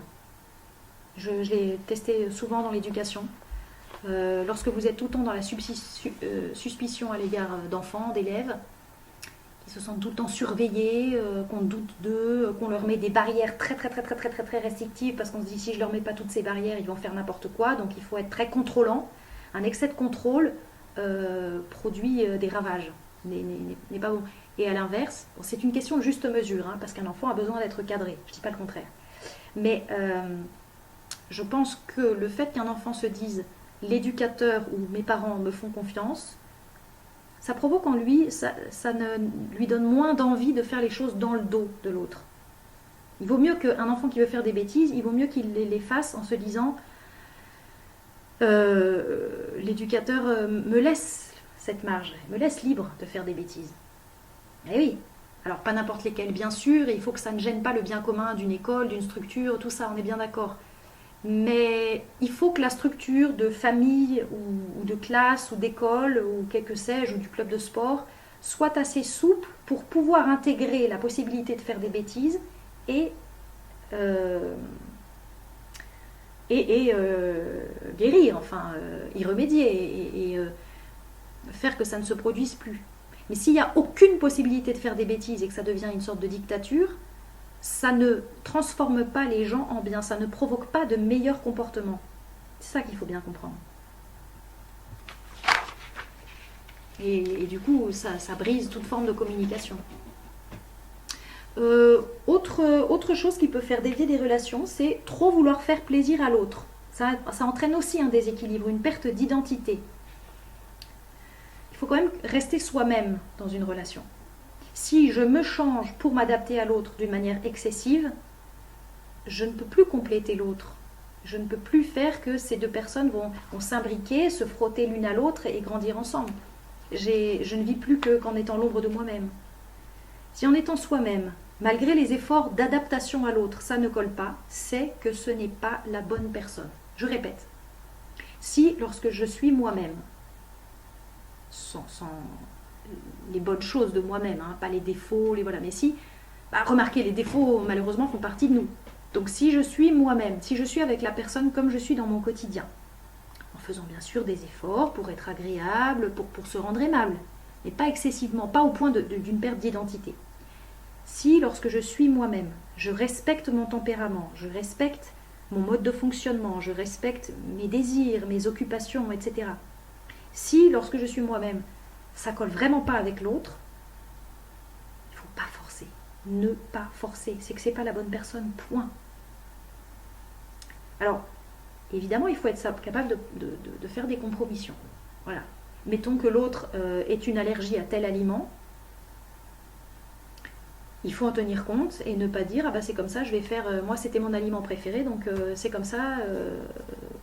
Je l'ai testé souvent dans l'éducation. Lorsque vous êtes tout le temps dans la suspicion à l'égard d'enfants, d'élèves, qui se sentent tout le temps surveillés, qu'on doute d'eux, qu'on leur met des barrières très restrictives parce qu'on se dit si je leur mets pas toutes ces barrières, ils vont faire n'importe quoi. Donc il faut être très contrôlant. Un excès de contrôle produit des ravages, n'est pas bon. Et à l'inverse, bon, c'est une question de juste mesure, hein, parce qu'un enfant a besoin d'être cadré, je ne dis pas le contraire. Mais je pense que le fait qu'un enfant se dise l'éducateur ou mes parents me font confiance, ça provoque en lui, ça lui donne moins d'envie de faire les choses dans le dos de l'autre. Il vaut mieux qu'un enfant qui veut faire des bêtises, il vaut mieux qu'il les fasse en se disant l'éducateur me laisse cette marge, me laisse libre de faire des bêtises. Eh oui, alors pas n'importe lesquelles bien sûr, et il faut que ça ne gêne pas le bien commun d'une école, d'une structure, tout ça, on est bien d'accord. Mais il faut que la structure de famille ou de classe ou d'école ou que sais-je, ou du club de sport soit assez souple pour pouvoir intégrer la possibilité de faire des bêtises et guérir, enfin y remédier et faire que ça ne se produise plus. Mais s'il n'y a aucune possibilité de faire des bêtises et que ça devient une sorte de dictature, ça ne transforme pas les gens en bien, ça ne provoque pas de meilleurs comportements. C'est ça qu'il faut bien comprendre. Et du coup, ça brise toute forme de communication. Autre chose qui peut faire dévier des relations, c'est trop vouloir faire plaisir à l'autre. Ça entraîne aussi un déséquilibre, une perte d'identité. Il faut quand même rester soi-même dans une relation. Si je me change pour m'adapter à l'autre d'une manière excessive, je ne peux plus compléter l'autre. Je ne peux plus faire que ces deux personnes vont s'imbriquer, se frotter l'une à l'autre et grandir ensemble. Je ne vis plus qu'en étant l'ombre de moi-même. Si en étant soi-même, malgré les efforts d'adaptation à l'autre, ça ne colle pas, c'est que ce n'est pas la bonne personne. Je répète, si lorsque je suis moi-même, sans les bonnes choses de moi-même, hein, pas les défauts, voilà, mais si, remarquez, les défauts malheureusement font partie de nous. Donc si je suis moi-même, si je suis avec la personne comme je suis dans mon quotidien, en faisant bien sûr des efforts pour être agréable, pour se rendre aimable, mais pas excessivement, pas au point d'une perte d'identité. Si lorsque je suis moi-même, je respecte mon tempérament, je respecte mon mode de fonctionnement, je respecte mes désirs, mes occupations, etc. Si lorsque je suis moi-même, ça colle vraiment pas avec l'autre, il ne faut pas forcer. Ne pas forcer. C'est que c'est pas la bonne personne, point. Alors, évidemment, il faut être capable de faire des compromissions. Voilà. Mettons que l'autre ait une allergie à tel aliment. Il faut en tenir compte et ne pas dire ah bah c'est comme ça, je vais faire moi c'était mon aliment préféré donc c'est comme ça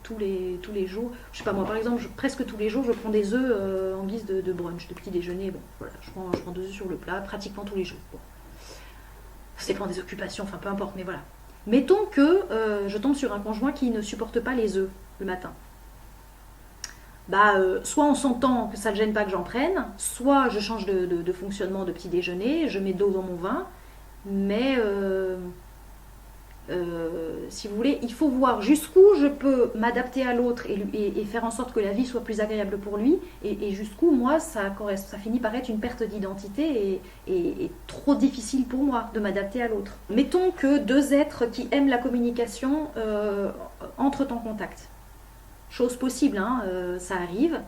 tous les jours. Je sais pas moi par exemple presque tous les jours je prends des œufs en guise de brunch, de petit déjeuner. Bon voilà, je prends 2 œufs sur le plat pratiquement tous les jours. Bon. Ça dépend des occupations, enfin peu importe, mais voilà. Mettons que je tombe sur un conjoint qui ne supporte pas les œufs le matin. Soit on s'entend que ça ne gêne pas que j'en prenne, soit je change de fonctionnement de petit déjeuner, je mets d'eau dans mon vin, mais si vous voulez, il faut voir jusqu'où je peux m'adapter à l'autre et faire en sorte que la vie soit plus agréable pour lui, et jusqu'où moi ça finit par être une perte d'identité et trop difficile pour moi de m'adapter à l'autre. Mettons que 2 êtres qui aiment la communication entrent en contact. Chose possible, hein, ça arrive.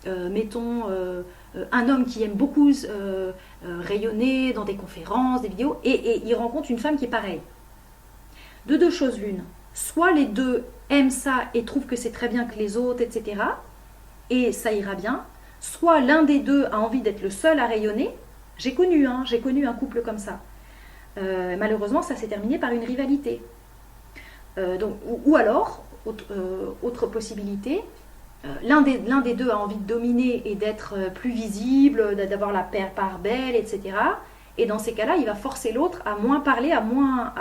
Mettons un homme qui aime beaucoup rayonner dans des conférences, des vidéos, et il rencontre une femme qui est pareille. De 2 choses l'une. Soit les deux aiment ça et trouvent que c'est très bien que les autres, etc. Et ça ira bien. Soit l'un des deux a envie d'être le seul à rayonner. J'ai connu un couple comme ça. Malheureusement, ça s'est terminé par une rivalité. Ou alors, autre possibilité, l'un des deux a envie de dominer et d'être plus visible, d'avoir la part belle, etc. Et dans ces cas-là, il va forcer l'autre à moins parler, à moins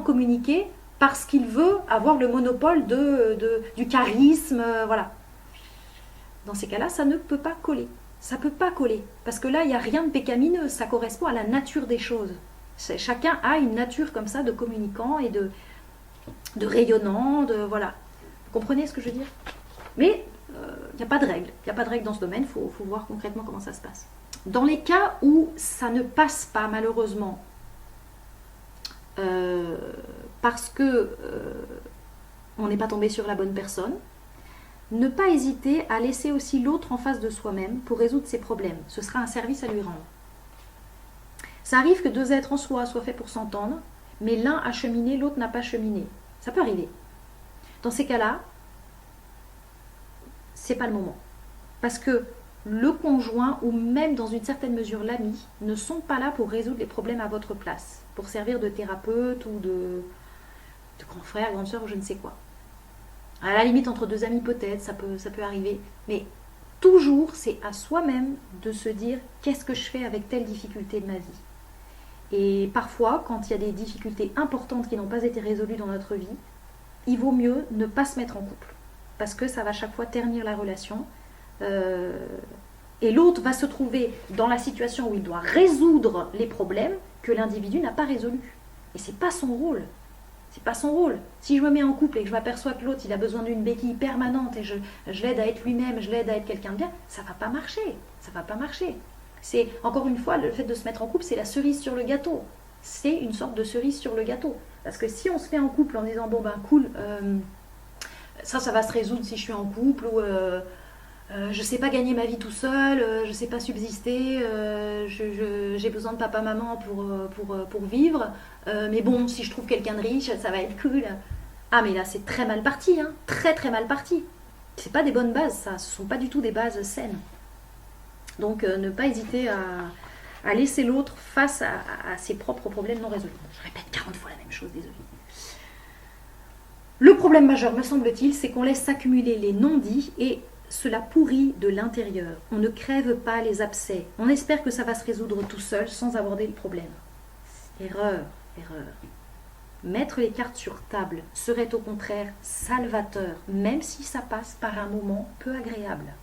communiquer, parce qu'il veut avoir le monopole du charisme, voilà. Dans ces cas-là, ça ne peut pas coller. Ça ne peut pas coller, parce que là, il n'y a rien de pécamineux, ça correspond à la nature des choses. Chacun a une nature comme ça de communicant et de rayonnant, voilà. Vous comprenez ce que je veux dire? Mais il n'y a pas de règle. Il n'y a pas de règle dans ce domaine, il faut voir concrètement comment ça se passe. Dans les cas où ça ne passe pas, malheureusement, parce que on n'est pas tombé sur la bonne personne, ne pas hésiter à laisser aussi l'autre en face de soi-même pour résoudre ses problèmes. Ce sera un service à lui rendre. Ça arrive que deux êtres en soi soient faits pour s'entendre, mais l'un a cheminé, l'autre n'a pas cheminé. Ça peut arriver. Dans ces cas-là, c'est pas le moment. Parce que le conjoint, ou même dans une certaine mesure l'ami, ne sont pas là pour résoudre les problèmes à votre place, pour servir de thérapeute ou de grand frère, grande soeur ou je ne sais quoi. À la limite, entre deux amis peut-être, ça peut arriver, mais toujours c'est à soi-même de se dire qu'est-ce que je fais avec telle difficulté de ma vie. Et parfois, quand il y a des difficultés importantes qui n'ont pas été résolues dans notre vie, il vaut mieux ne pas se mettre en couple, parce que ça va chaque fois ternir la relation. Et l'autre va se trouver dans la situation où il doit résoudre les problèmes que l'individu n'a pas résolus. Et c'est pas son rôle. C'est pas son rôle. Si je me mets en couple et que je m'aperçois que l'autre il a besoin d'une béquille permanente et je l'aide à être lui-même, je l'aide à être quelqu'un de bien, ça va pas marcher. Ça va pas marcher. C'est encore une fois le fait de se mettre en couple, c'est la cerise sur le gâteau. C'est une sorte de cerise sur le gâteau. Parce que si on se met en couple en disant bon ben cool, ça va se résoudre si je suis en couple ou je sais pas gagner ma vie tout seul, je sais pas subsister, j'ai besoin de papa-maman pour vivre, mais bon, si je trouve quelqu'un de riche, ça va être cool. Ah, mais là, c'est très mal parti, hein, très très mal parti. C'est pas des bonnes bases, ça, ce sont pas du tout des bases saines. Donc, ne pas hésiter à laisser l'autre face à ses propres problèmes non résolus. Je répète 40 fois la même chose, désolé. Le problème majeur, me semble-t-il, c'est qu'on laisse s'accumuler les non-dits et cela pourrit de l'intérieur. On ne crève pas les abcès. On espère que ça va se résoudre tout seul sans aborder le problème. Erreur. Mettre les cartes sur table serait au contraire salvateur, même si ça passe par un moment peu agréable.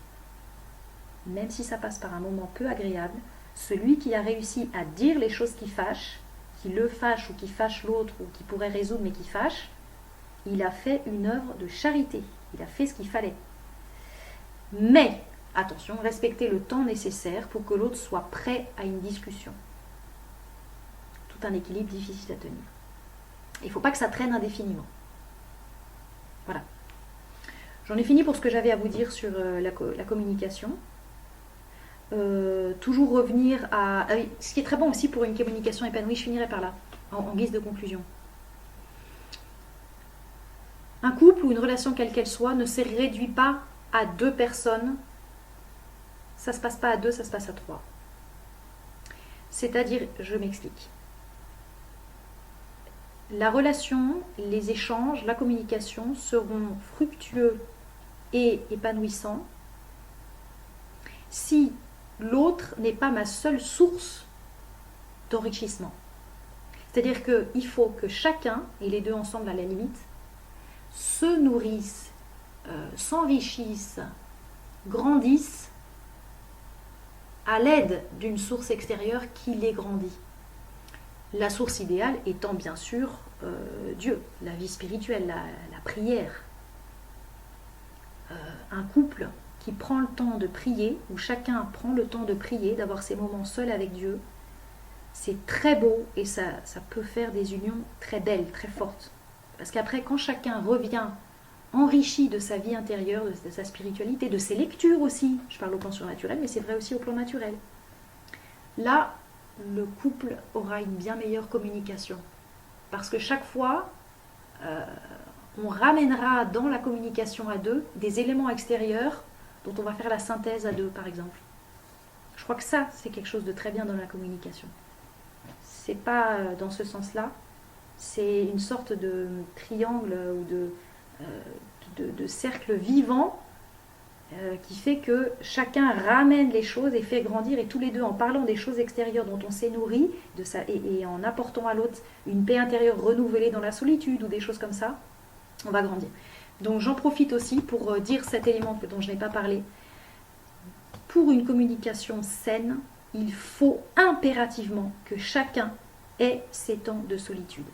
Même si ça passe par un moment peu agréable, celui qui a réussi à dire les choses qui fâchent, qui le fâchent ou qui fâchent l'autre ou qui pourrait résoudre mais qui fâchent, il a fait une œuvre de charité. Il a fait ce qu'il fallait. Mais, attention, respectez le temps nécessaire pour que l'autre soit prêt à une discussion. Tout un équilibre difficile à tenir. Il ne faut pas que ça traîne indéfiniment. Voilà. J'en ai fini pour ce que j'avais à vous dire sur la communication. Toujours revenir à... Ah oui, ce qui est très bon aussi pour une communication épanouie, je finirai par là, en guise de conclusion. Un couple ou une relation quelle qu'elle soit ne se réduit pas à deux personnes. Ça ne se passe pas à deux, ça se passe à trois. C'est-à-dire, je m'explique. La relation, les échanges, la communication seront fructueux et épanouissants si l'autre n'est pas ma seule source d'enrichissement. C'est-à-dire qu'il faut que chacun, et les deux ensemble à la limite, se nourrissent, s'enrichissent, grandissent à l'aide d'une source extérieure qui les grandit. La source idéale étant bien sûr Dieu, la vie spirituelle, la prière. Un couple qui prend le temps de prier, où chacun prend le temps de prier, d'avoir ses moments seuls avec Dieu, c'est très beau et ça peut faire des unions très belles, très fortes. Parce qu'après, quand chacun revient enrichi de sa vie intérieure, de sa spiritualité, de ses lectures aussi, je parle au plan surnaturel, mais c'est vrai aussi au plan naturel, là, le couple aura une bien meilleure communication. Parce que chaque fois, on ramènera dans la communication à deux des éléments extérieurs dont on va faire la synthèse à deux, par exemple. Je crois que ça, c'est quelque chose de très bien dans la communication. C'est pas dans ce sens-là, c'est une sorte de triangle ou de cercle vivant qui fait que chacun ramène les choses et fait grandir, et tous les deux en parlant des choses extérieures dont on s'est nourri et en apportant à l'autre une paix intérieure renouvelée dans la solitude ou des choses comme ça, on va grandir. Donc j'en profite aussi pour dire cet élément dont je n'ai pas parlé. Pour une communication saine, il faut impérativement que chacun ait ses temps de solitude.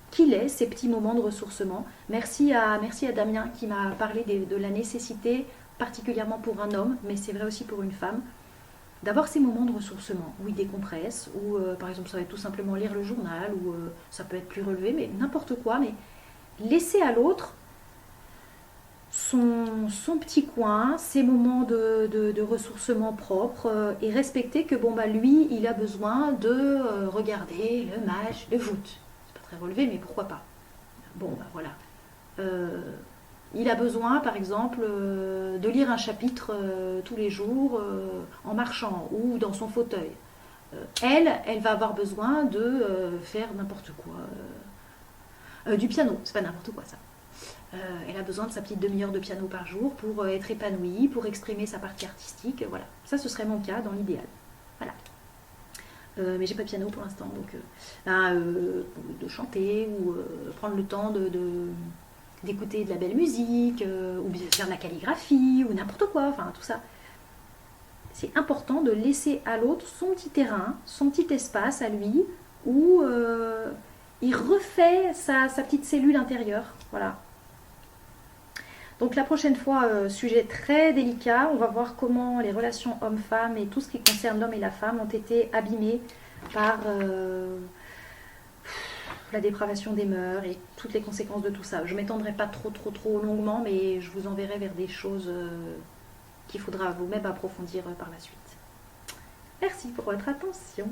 Qu'il ait ces petits moments de ressourcement. Merci à Damien qui m'a parlé de la nécessité, particulièrement pour un homme, mais c'est vrai aussi pour une femme, d'avoir ces moments de ressourcement où il décompresse, ou par exemple ça va être tout simplement lire le journal, ou ça peut être plus relevé, mais n'importe quoi, mais laisser à l'autre son petit coin, ses moments de ressourcement propre et respecter que bon bah lui il a besoin de regarder le match de foot. C'est pas très relevé mais pourquoi pas. Bon bah voilà. Il a besoin par exemple de lire un chapitre tous les jours en marchant ou dans son fauteuil. Elle va avoir besoin de faire n'importe quoi. Du piano, c'est pas n'importe quoi ça. Elle a besoin de sa petite demi-heure de piano par jour pour être épanouie, pour exprimer sa partie artistique. Voilà, ça ce serait mon cas dans l'idéal. Voilà. Mais j'ai pas de piano pour l'instant, donc de chanter ou prendre le temps d'écouter de la belle musique ou bien faire de la calligraphie ou n'importe quoi, enfin tout ça. C'est important de laisser à l'autre son petit terrain, son petit espace à lui où il refait sa petite cellule intérieure. Voilà. Donc la prochaine fois, sujet très délicat, on va voir comment les relations hommes-femmes et tout ce qui concerne l'homme et la femme ont été abîmées par la dépravation des mœurs et toutes les conséquences de tout ça. Je ne m'étendrai pas trop longuement, mais je vous enverrai vers des choses qu'il faudra vous-même approfondir par la suite. Merci pour votre attention.